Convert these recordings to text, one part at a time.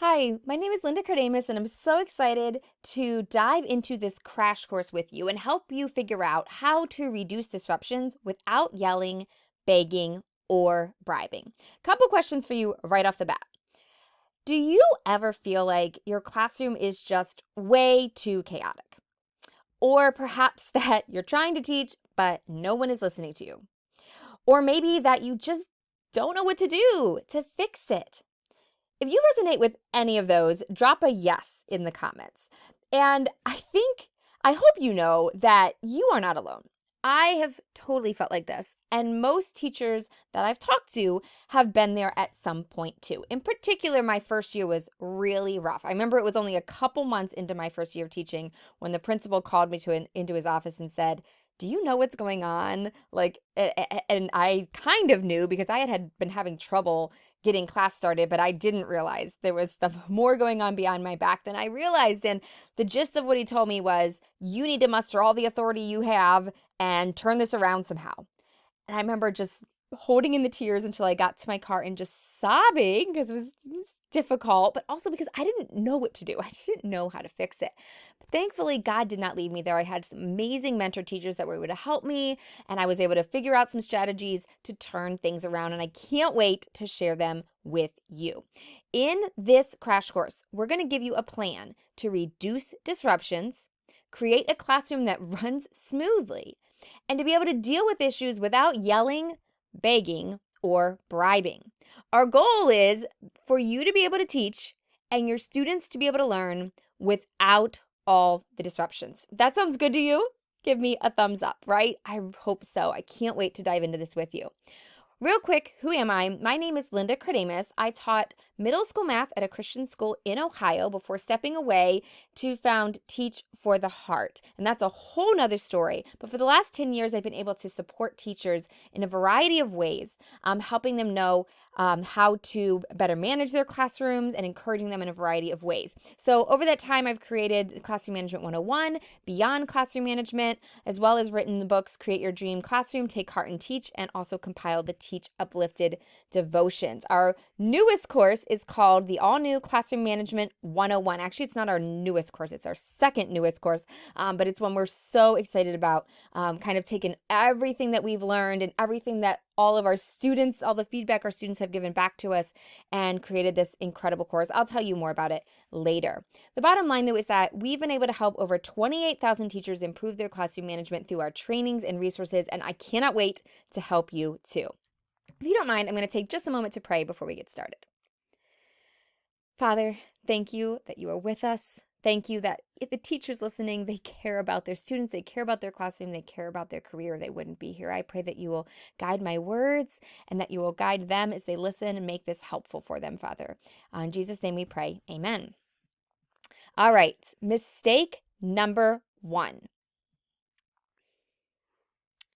Hi, my name is Linda Cardamus, and I'm so excited to dive into this crash course with you and help you figure out how to reduce disruptions without yelling, begging, or bribing. Couple questions for you right off the bat. Do you ever feel like your classroom is just way too chaotic? Or perhaps that you're trying to teach, but no one is listening to you? Or maybe that you just don't know what to do to fix it? If you resonate with any of those, drop a yes in the comments. And I hope you know that you are not alone. I have totally felt like this, and most teachers that I've talked to have been there at some point too. In particular, my first year was really rough. I remember it was only a couple months into my first year of teaching when the principal called me into his office and said, "Do you know what's going on?" And I kind of knew because I had been having trouble getting class started, but I didn't realize there was stuff more going on behind my back than I realized. And the gist of what he told me was, you need to muster all the authority you have and turn this around somehow. And I remember just holding in the tears until I got to my car and just sobbing because it was just difficult, but also because I didn't know what to do. I didn't know how to fix it. But thankfully, God did not leave me there. I had some amazing mentor teachers that were able to help me, and I was able to figure out some strategies to turn things around. And I can't wait to share them with you. In this crash course, we're going to give you a plan to reduce disruptions, create a classroom that runs smoothly, and to be able to deal with issues without yelling, begging, or bribing. Our goal is for you to be able to teach and your students to be able to learn without all the disruptions. That sounds good to you? Give me a thumbs up, right? I hope so. I can't wait to dive into this with you. Real quick, who am I? My name is Linda Cardamus. I taught middle school math at a Christian school in Ohio before stepping away to found Teach for the Heart. And that's a whole nother story. But for the last 10 years, I've been able to support teachers in a variety of ways, helping them know how to better manage their classrooms and encouraging them in a variety of ways. So over that time, I've created Classroom Management 101, Beyond Classroom Management, as well as written the books Create Your Dream Classroom, Take Heart and Teach, and also compiled the Teach Uplifted Devotions. Our newest course is called the All New Classroom Management 101. Actually, it's not our newest course, it's our second newest course, but it's one we're so excited about, kind of taking everything that we've learned and everything that all of our students, all the feedback our students have given back to us, and created this incredible course. I'll tell you more about it later. The bottom line, though, is that we've been able to help over 28,000 teachers improve their classroom management through our trainings and resources, and I cannot wait to help you too. If you don't mind, I'm going to take just a moment to pray before we get started. Father, thank you that you are with us. Thank you that if the teachers listening, they care about their students, they care about their classroom, they care about their career, they wouldn't be here. I pray that you will guide my words and that you will guide them as they listen and make this helpful for them, Father. In Jesus' name we pray. Amen. All right, mistake number 1.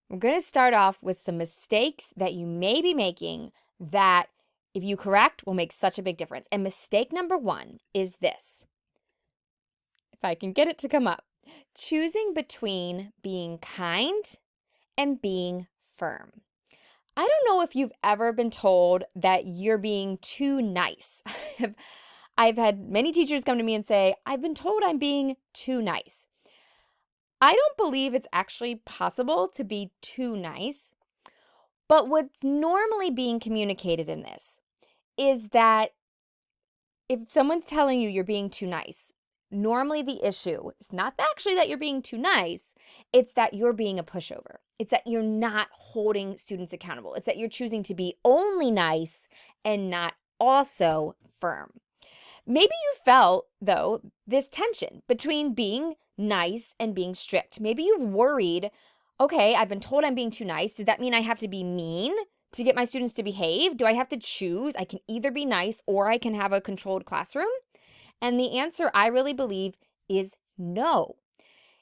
We're going to start off with some mistakes that you may be making that, if you correct, will make such a big difference. And mistake number 1 is this. If I can get it to come up. Choosing between being kind and being firm. I don't know if you've ever been told that you're being too nice. I've had many teachers come to me and say, I've been told I'm being too nice. I don't believe it's actually possible to be too nice, but what's normally being communicated in this is that if someone's telling you you're being too nice, normally the issue is not actually that you're being too nice, it's that you're being a pushover. It's that you're not holding students accountable. It's that you're choosing to be only nice and not also firm. Maybe you felt, though, this tension between being nice and being strict. Maybe you've worried, okay, I've been told I'm being too nice. Does that mean I have to be mean to get my students to behave? Do I have to choose? I can either be nice or I can have a controlled classroom. And the answer, I really believe, is no.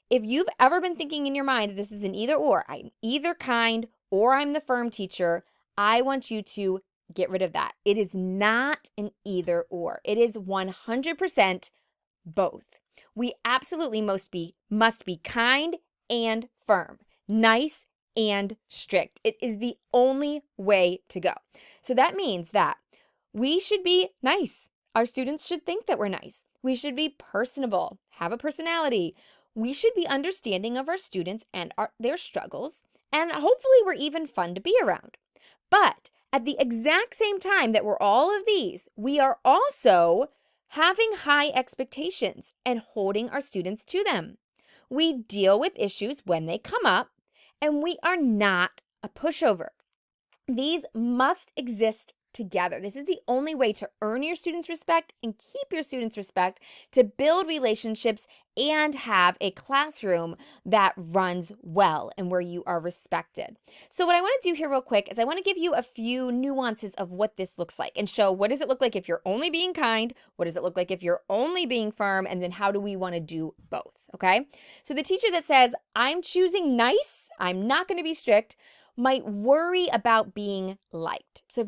If you've ever been thinking in your mind, this is an either or, I'm either kind or I'm the firm teacher, I want you to get rid of that. It is not an either or. It is 100% both. We absolutely must be kind and firm, nice and strict. It is the only way to go. So that means that we should be nice. Our students should think that we're nice. We should be personable, have a personality. We should be understanding of our students and their struggles, and hopefully we're even fun to be around. But at the exact same time that we're all of these, we are also having high expectations and holding our students to them. We deal with issues when they come up, and we are not a pushover. These must exist together. This is the only way to earn your students' respect and keep your students' respect, to build relationships and have a classroom that runs well and where you are respected. So what I want to do here real quick is I want to give you a few nuances of what this looks like and show what does it look like if you're only being kind, what does it look like if you're only being firm, and then how do we want to do both, okay? So the teacher that says, I'm choosing nice, I'm not going to be strict, might worry about being liked. So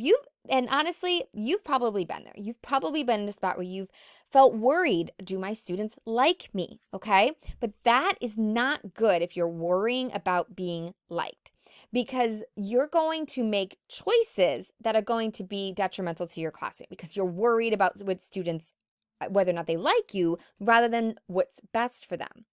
and honestly, you've probably been there. You've probably been in a spot where you've felt worried, do my students like me? Okay? But that is not good if you're worrying about being liked, because you're going to make choices that are going to be detrimental to your classroom because you're worried about what students, whether or not they like you, rather than what's best for them.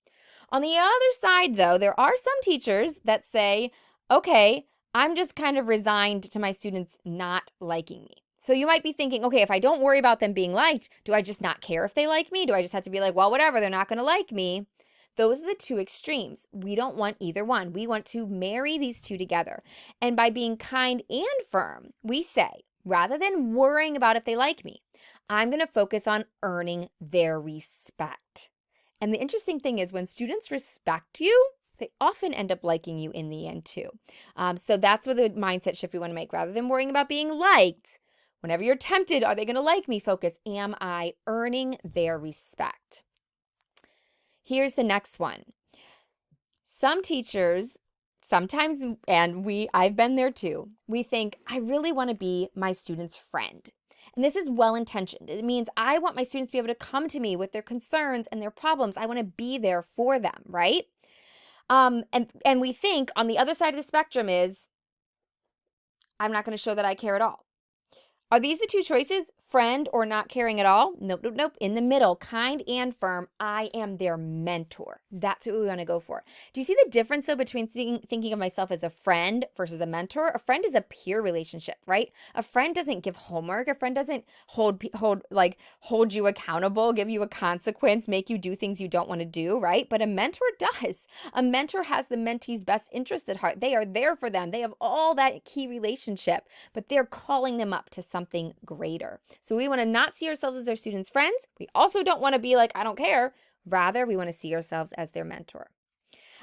On the other side, though, there are some teachers that say, okay, I'm just kind of resigned to my students not liking me. So you might be thinking, okay, if I don't worry about them being liked, do I just not care if they like me? Do I just have to be like, well, whatever, they're not going to like me? Those are the two extremes. We don't want either one. We want to marry these two together. And by being kind and firm, we say, rather than worrying about if they like me, I'm going to focus on earning their respect. And the interesting thing is when students respect you, they often end up liking you in the end too. So that's where the mindset shift we want to make. Rather than worrying about being liked, whenever you're tempted, are they going to like me? Focus, am I earning their respect? Here's the next one. Some teachers, sometimes, and I've been there too, we think, I really want to be my student's friend. And this is well-intentioned. It means I want my students to be able to come to me with their concerns and their problems. I want to be there for them, right? And we think on the other side of the spectrum is, I'm not going to show that I care at all. Are these the two choices? Friend or not caring at all? Nope, nope, nope. In the middle, kind and firm, I am their mentor. That's what we want to go for. Do you see the difference, though, between thinking of myself as a friend versus a mentor? A friend is a peer relationship, right? A friend doesn't give homework. A friend doesn't hold you accountable, give you a consequence, make you do things you don't want to do, right? But a mentor does. A mentor has the mentee's best interest at heart. They are there for them. They have all that key relationship, but they're calling them up to something greater. So we want to not see ourselves as our students' friends. We also don't want to be like, I don't care. Rather, we want to see ourselves as their mentor.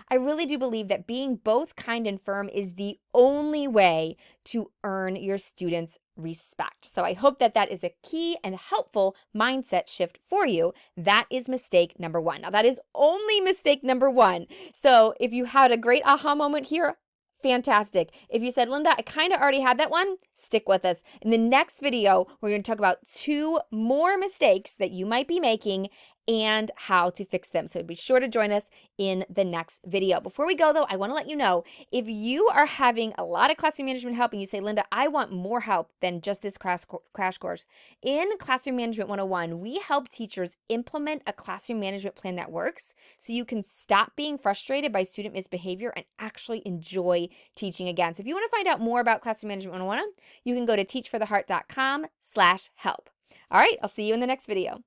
I really do believe that being both kind and firm is the only way to earn your students' respect. So I hope that that is a key and helpful mindset shift for you. That is mistake number one. Now, that is only mistake number one. So if you had a great aha moment here, fantastic. If you said, Linda, I kind of already had that one, stick with us. In the next video, we're going to talk about 2 more mistakes that you might be making and how to fix them. So be sure to join us in the next video. Before we go, though, I want to let you know, if you are having a lot of classroom management help and you say, Linda, I want more help than just this crash course. In Classroom Management 101, we help teachers implement a classroom management plan that works so you can stop being frustrated by student misbehavior and actually enjoy teaching again. So if you want to find out more about Classroom Management 101, you can go to teachfortheheart.com/help. All right, I'll see you in the next video.